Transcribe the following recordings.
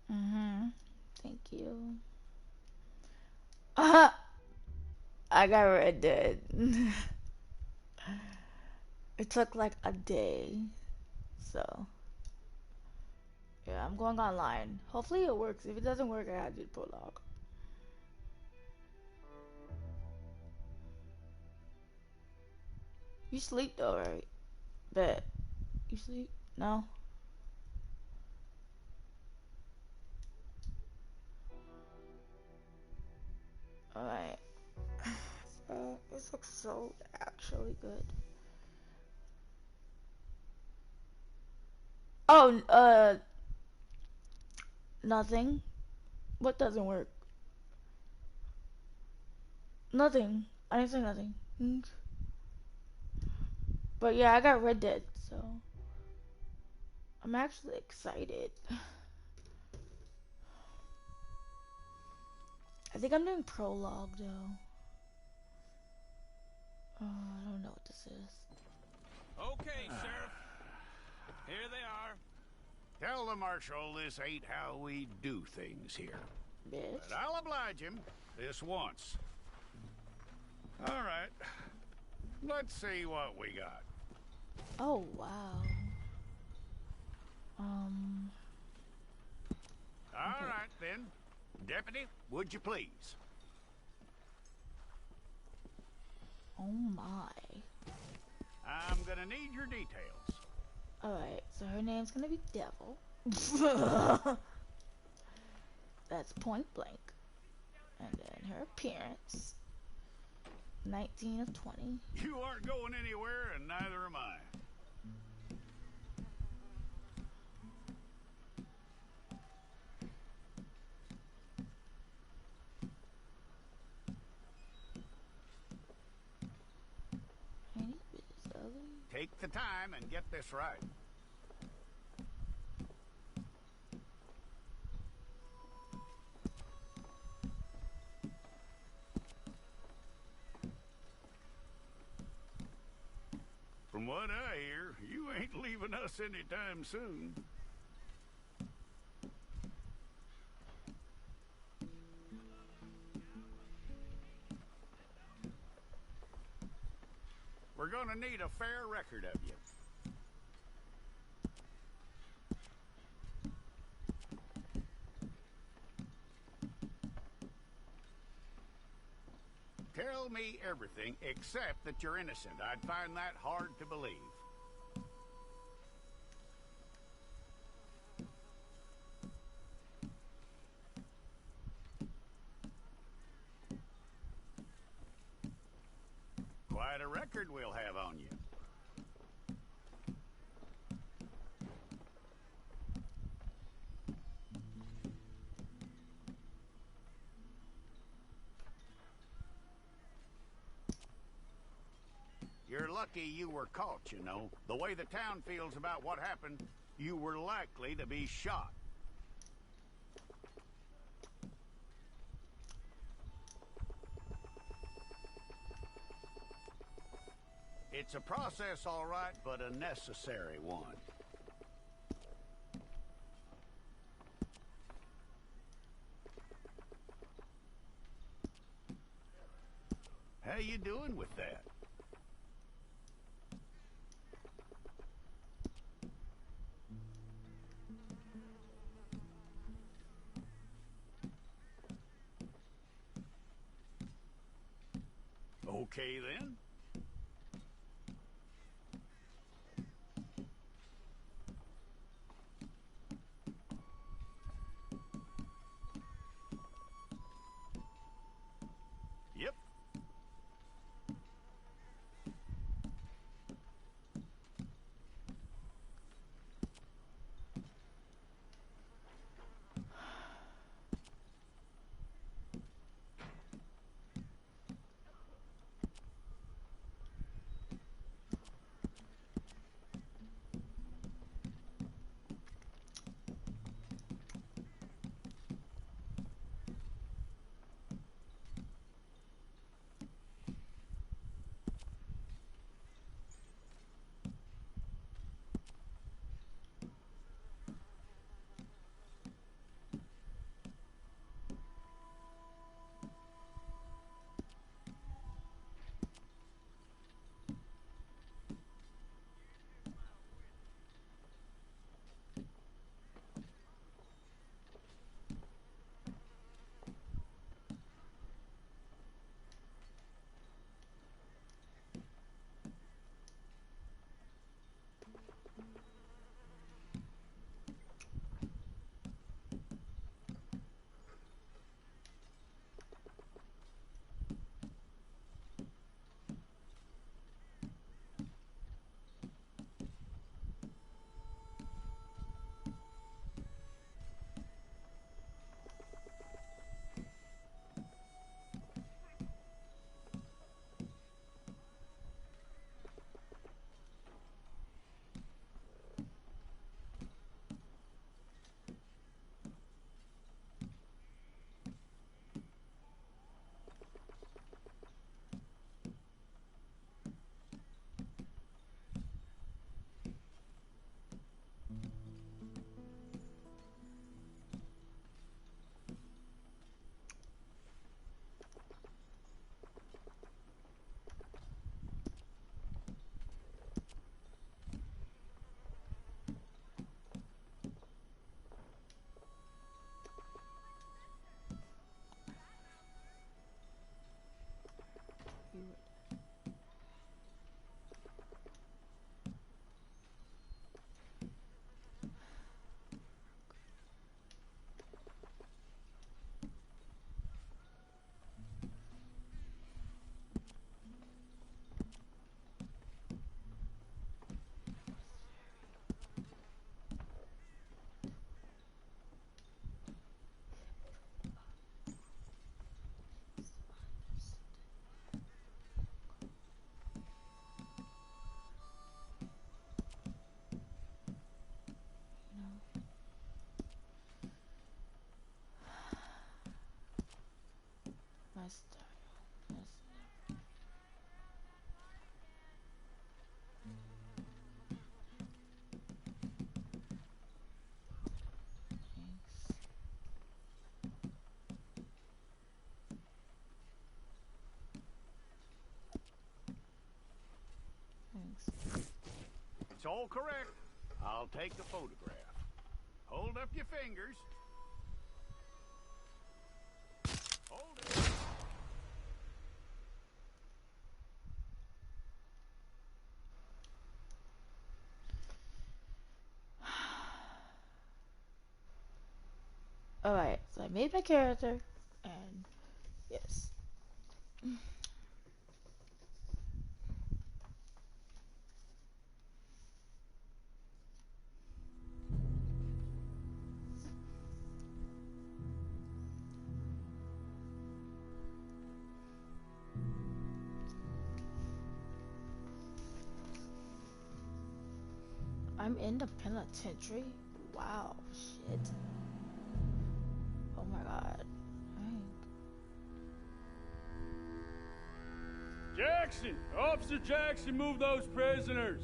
Thank you. I got Red Dead. It took like a day. So, yeah, I'm going online. Hopefully it works. If it doesn't work, I gotta do the prologue. You sleep though, right? Bet. You sleep? No? Alright. So, this looks so actually good. Oh, nothing. What doesn't work? Nothing. I didn't say nothing. But yeah, I got Red Dead, so I'm actually excited. I think I'm doing prologue though. I don't know what this is. Okay, Sheriff. Here they are. Tell the Marshal this ain't how we do things here. Bitch. But I'll oblige him this once. All right. Let's see what we got. Oh wow. Um. All Okay. right, then. Deputy, would you please? Oh my. I'm gonna need your details. Alright, so her name's gonna be Devil. That's point blank. And then her appearance. 19 of 20. You aren't going anywhere, and neither am I. Any business other? Take the time and get this right. From what I hear, you ain't leaving us anytime soon. We're gonna need a fair record of you. Tell me everything except that you're innocent. I'd find that hard to believe. Quite a record we'll have on you. You're lucky you were caught, you know. The way the town feels about what happened, you were likely to be shot. It's a process, all right, but a necessary one. How you doing with that? Okay, then. Yep. All correct. I'll take the photograph. Hold up your fingers. Hold it. Alright, so I made my character, and yes. I'm in the penitentiary? Wow, shit. Oh my god. Dang. Jackson! Officer Jackson, move those prisoners!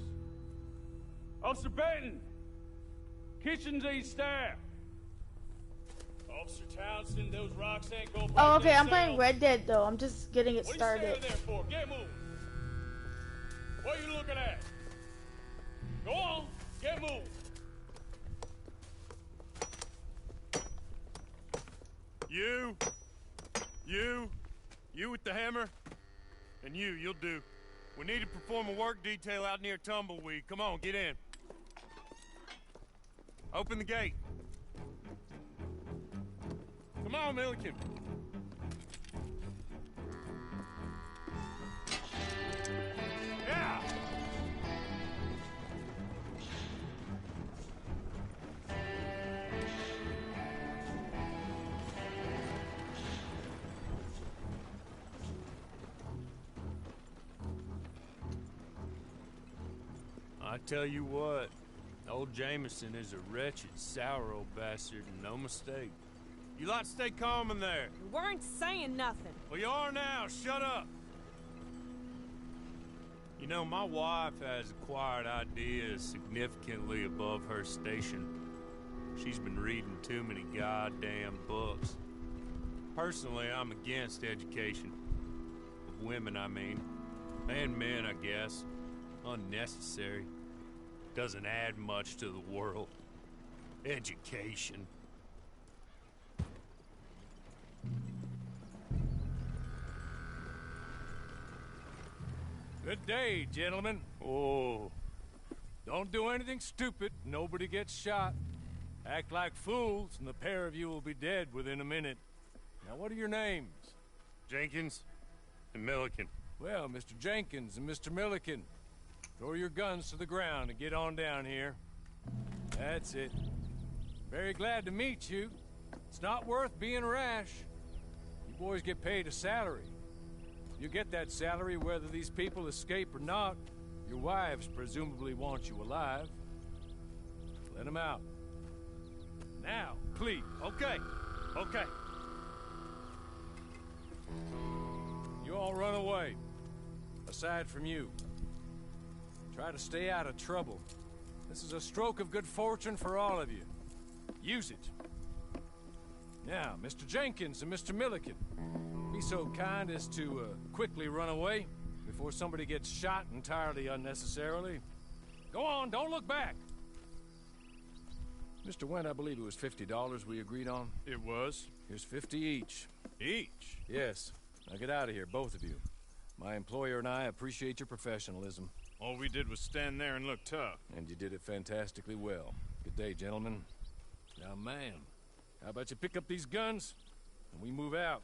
Officer Benton! Kitchens and staff! Officer Townsend, those rocks ain't going back. Oh, okay, I'm playing Red Dead though. I'm just getting it started. What are you standing there for? Get moving! What are you looking at? Go on, get moving! You with the hammer? And you'll do. We need to perform a work detail out near Tumbleweed. Come on, get in. Open the gate. Come on, Milliken. Yeah! I tell you what, old Jameson is a wretched, sour old bastard, and no mistake. You lot stay calm in there. You weren't saying nothing. Well, you are now. Shut up. You know, my wife has acquired ideas significantly above her station. She's been reading too many goddamn books. Personally, I'm against education. Of women, I mean. And men, I guess. Unnecessary. Doesn't add much to the world. Education. Good day, gentlemen. Oh, Don't do anything stupid. Nobody gets shot. Act like fools, and the pair of you will be dead within a minute. Now, what are your names? Jenkins and Milliken. Well, Mr. Jenkins and Mr. Milliken, throw your guns to the ground and get on down here. That's it. Very glad to meet you. It's not worth being rash. You boys get paid a salary. You get that salary whether these people escape or not. Your wives presumably want you alive. Let them out. Now, please. Okay. You all run away. Aside from you. Try to stay out of trouble. This is a stroke of good fortune for all of you. Use it. Now, Mr. Jenkins and Mr. Milliken, be so kind as to quickly run away before somebody gets shot entirely unnecessarily. Go on, don't look back. Mr. Wendt, I believe it was $50 we agreed on. it was. Here's 50 each. Each? Yes. Now get out of here, both of you. My employer and I appreciate your professionalism. All we did was stand there and look tough. And you did it fantastically well. Good day, gentlemen. Now, ma'am, how about you pick up these guns and we move out?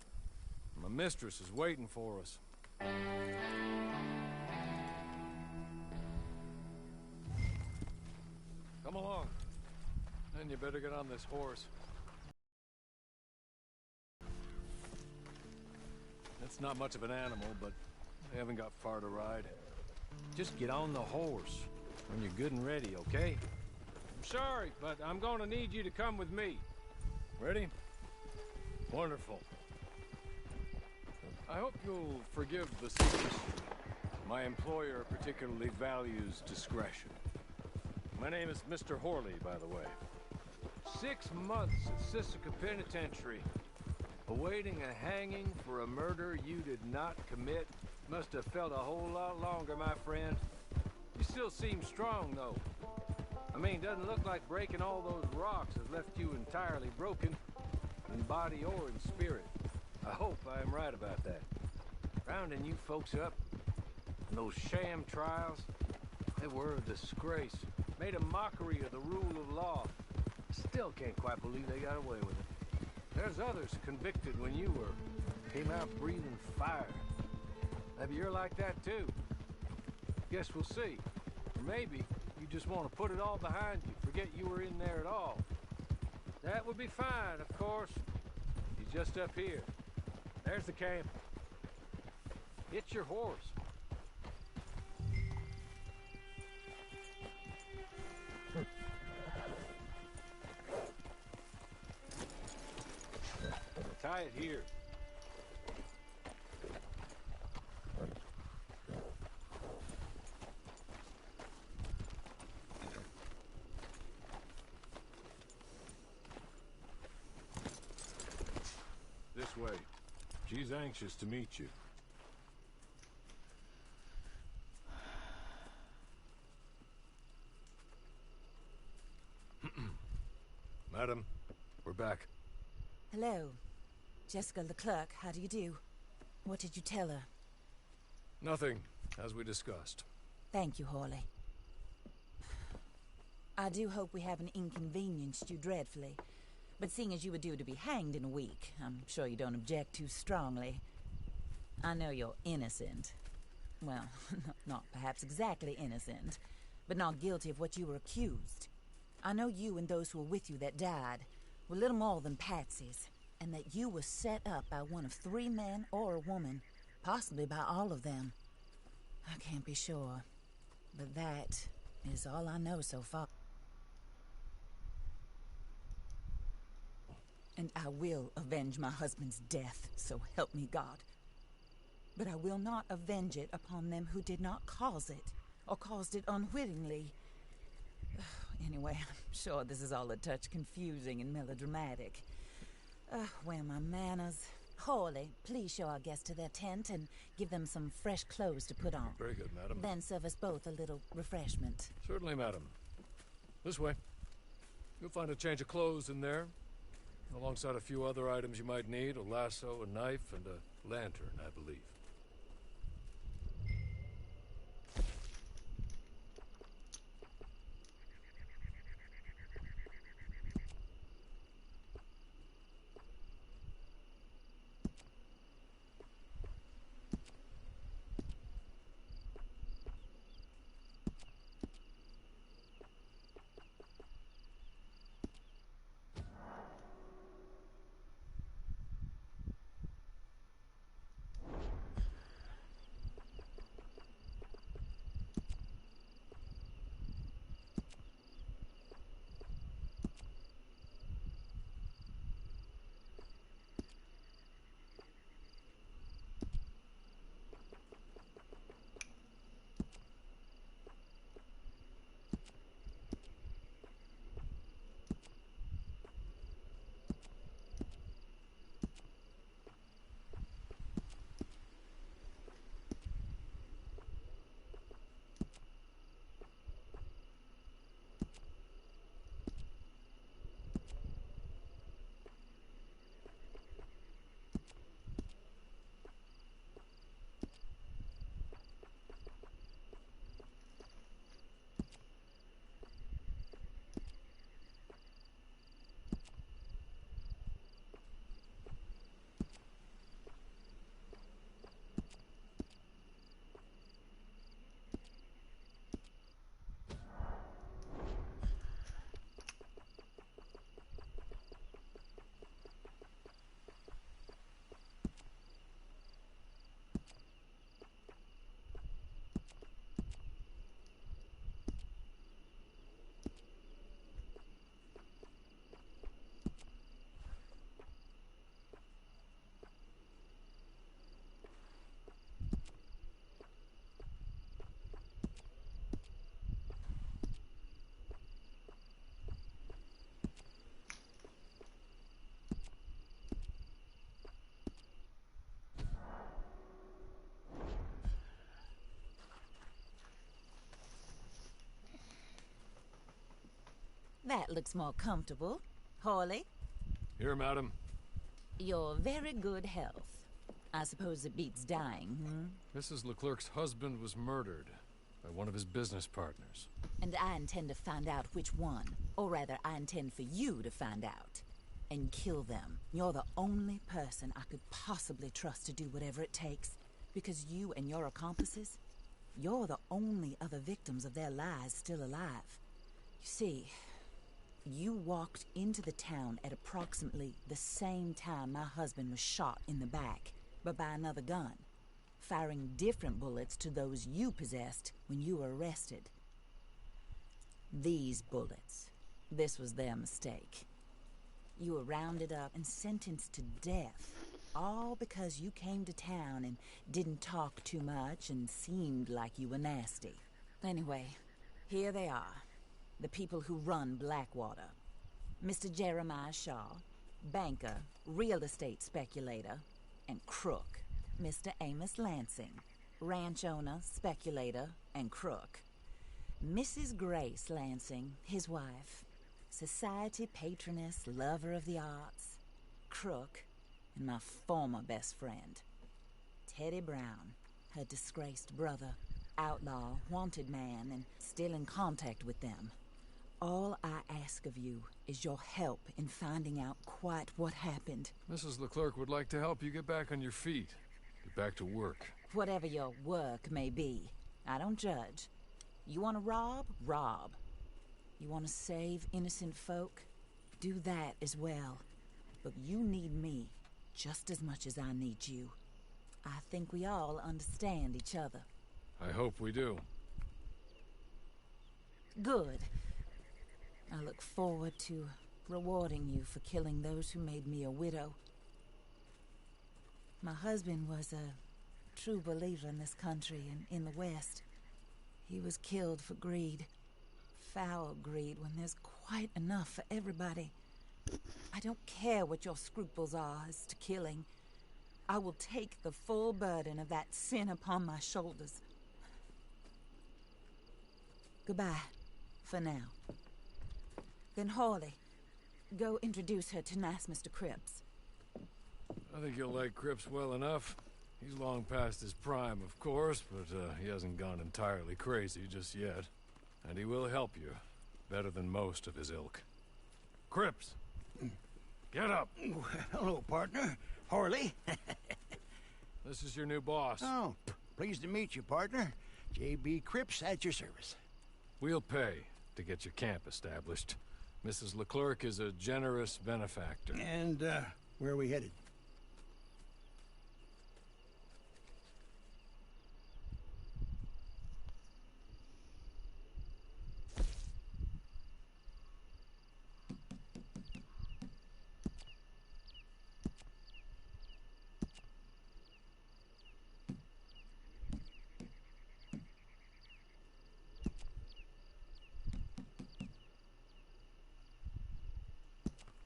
My mistress is waiting for us. Come along. Then you better get on this horse. That's not much of an animal, but they haven't got far to ride. Just get on the horse when you're good and ready, okay? I'm sorry, but I'm going to need you to come with me. Ready? Wonderful. I hope you'll forgive the secrecy. My employer particularly values discretion. My name is Mr. Horley, by the way. 6 months at Sisika Penitentiary, awaiting a hanging for a murder you did not commit. Must have felt a whole lot longer, my friend. You still seem strong, though. I mean, doesn't look like breaking all those rocks has left you entirely broken, in body or in spirit. I hope I am right about that. Rounding you folks up, and those sham trials, they were a disgrace. Made a mockery of the rule of law. Still can't quite believe they got away with it. There's others convicted when you were. Came out breathing fire. Maybe you're like that too. Guess we'll see. Or maybe you just want to put it all behind you, forget you were in there at all. That would be fine, of course. He's just up here. There's the camp. Get your horse. Tie it here. This way. She's anxious to meet you. Madam, we're back. Hello. Jessica Leclerc, how do you do? What did you tell her? Nothing, as we discussed. Thank you, Hawley. I do hope we haven't inconvenienced you dreadfully. But seeing as you were due to be hanged in a week, I'm sure you don't object too strongly. I know you're innocent. Well, not perhaps exactly innocent, but not guilty of what you were accused. I know you and those who were with you that died were little more than patsies, and that you were set up by one of 3 men or a woman, possibly by all of them. I can't be sure, but that is all I know so far. And I will avenge my husband's death, so help me God. But I will not avenge it upon them who did not cause it, or caused it unwittingly. Anyway, I'm sure this is all a touch confusing and melodramatic. Where are my manners? Hawley, please show our guests to their tent and give them some fresh clothes to put on. Very good, madam. Then serve us both a little refreshment. Certainly, madam. This way. You'll find a change of clothes in there, alongside a few other items you might need, a lasso, a knife, and a lantern, I believe. that looks more comfortable. Hawley, Here, madam. your very good health. I suppose it beats dying, hmm? Mrs. Leclerc's husband was murdered by one of his business partners. And I intend to find out which one. Or rather, I intend for you to find out. And kill them. You're the only person I could possibly trust to do whatever it takes. Because you and your accomplices, you're the only other victims of their lies still alive. You see, you walked into the town at approximately the same time my husband was shot in the back, but by another gun, firing different bullets to those you possessed when you were arrested. These bullets, this was their mistake. You were rounded up and sentenced to death, all because you came to town and didn't talk too much and seemed like you were nasty. Anyway, here they are, the people who run Blackwater. Mr. Jeremiah Shaw, banker, real estate speculator, and crook. Mr. Amos Lansing, ranch owner, speculator, and crook. Mrs. Grace Lansing, his wife, society patroness, lover of the arts, crook, and my former best friend, Teddy Brown, her disgraced brother, outlaw, wanted man, and still in contact with them. All I ask of you is your help in finding out quite what happened. Mrs. Leclerc would like to help you get back on your feet. Get back to work. Whatever your work may be, I don't judge. You want to rob? Rob. You want to save innocent folk? Do that as well. But you need me just as much as I need you. I think we all understand each other. I hope we do. Good. I look forward to rewarding you for killing those who made me a widow. My husband was a true believer in this country and in the West. He was killed for greed. Foul greed when there's quite enough for everybody. I don't care what your scruples are as to killing. I will take the full burden of that sin upon my shoulders. Goodbye, for now. Then Hawley, go introduce her to nice Mr. Cripps. I think you'll like Cripps well enough. He's long past his prime, of course, but he hasn't gone entirely crazy just yet. And he will help you, better than most of his ilk. Cripps! Get up! Hello, partner. Harley. This is your new boss. Oh, pleased to meet you, partner. J.B. Cripps at your service. We'll pay to get your camp established. Mrs. Leclerc is a generous benefactor. And, where are we headed?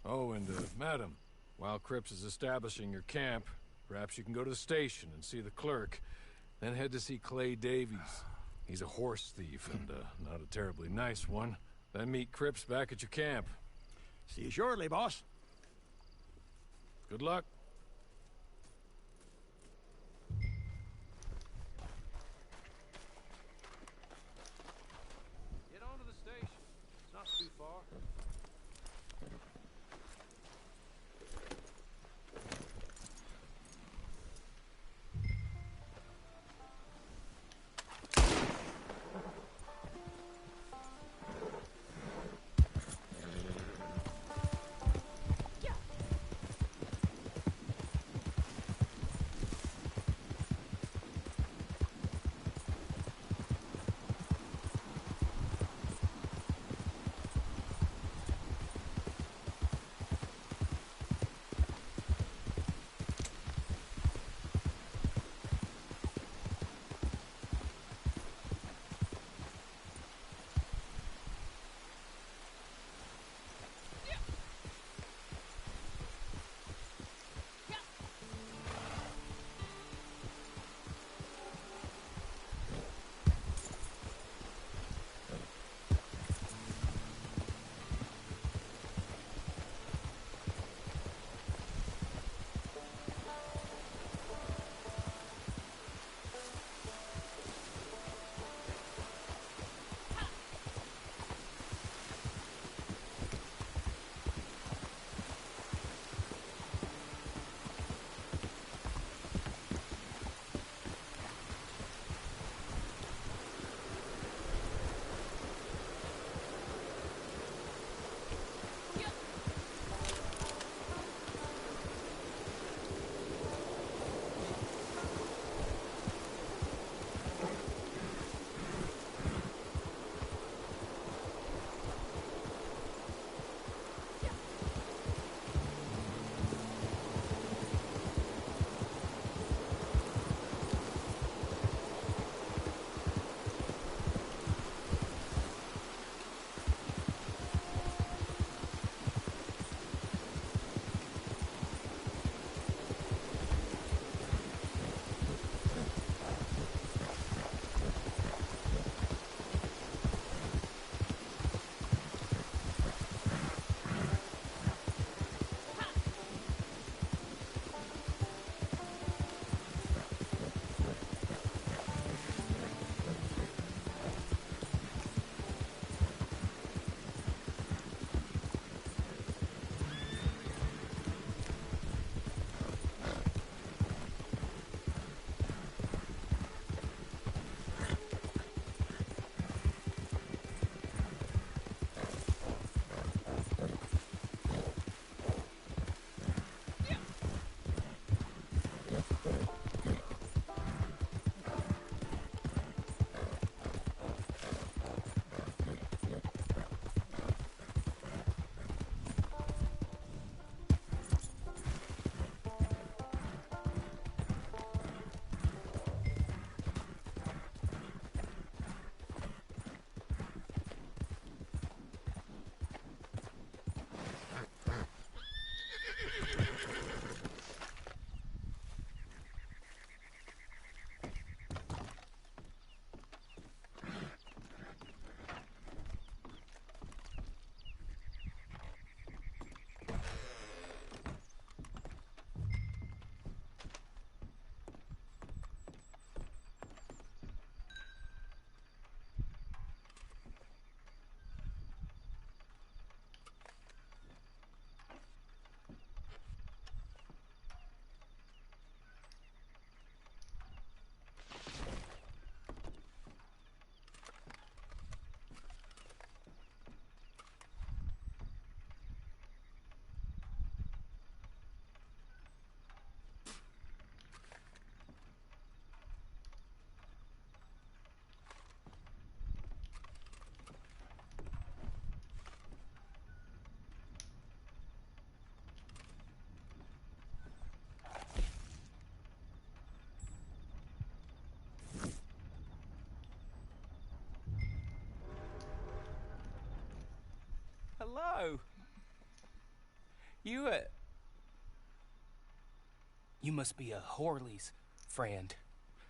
Oh, and, madam, while Cripps is establishing your camp, perhaps you can go to the station and see the clerk, then head to see Clay Davies. He's a horse thief and, not a terribly nice one. Then meet Cripps back at your camp. See you shortly, boss. Good luck. Get on to the station. It's not too far. hello. You must be a Horley's friend.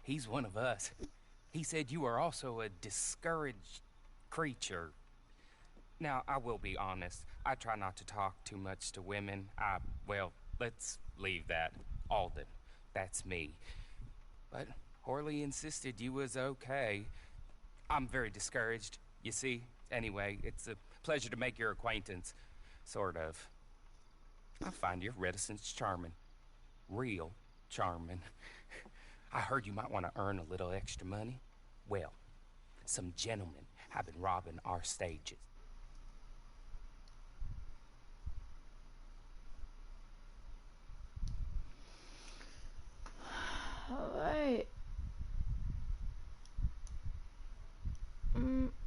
He's one of us. He said you are also a discouraged creature. Now, I will be honest. I try not to talk too much to women. Well, let's leave that. Alden. That's me. But Horley insisted you was okay. I'm very discouraged, you see. Anyway, it's a pleasure to make your acquaintance. Sort of. I find your reticence charming. Real charming. I heard you might want to earn a little extra money. Well, some gentlemen have been robbing our stages. Alright.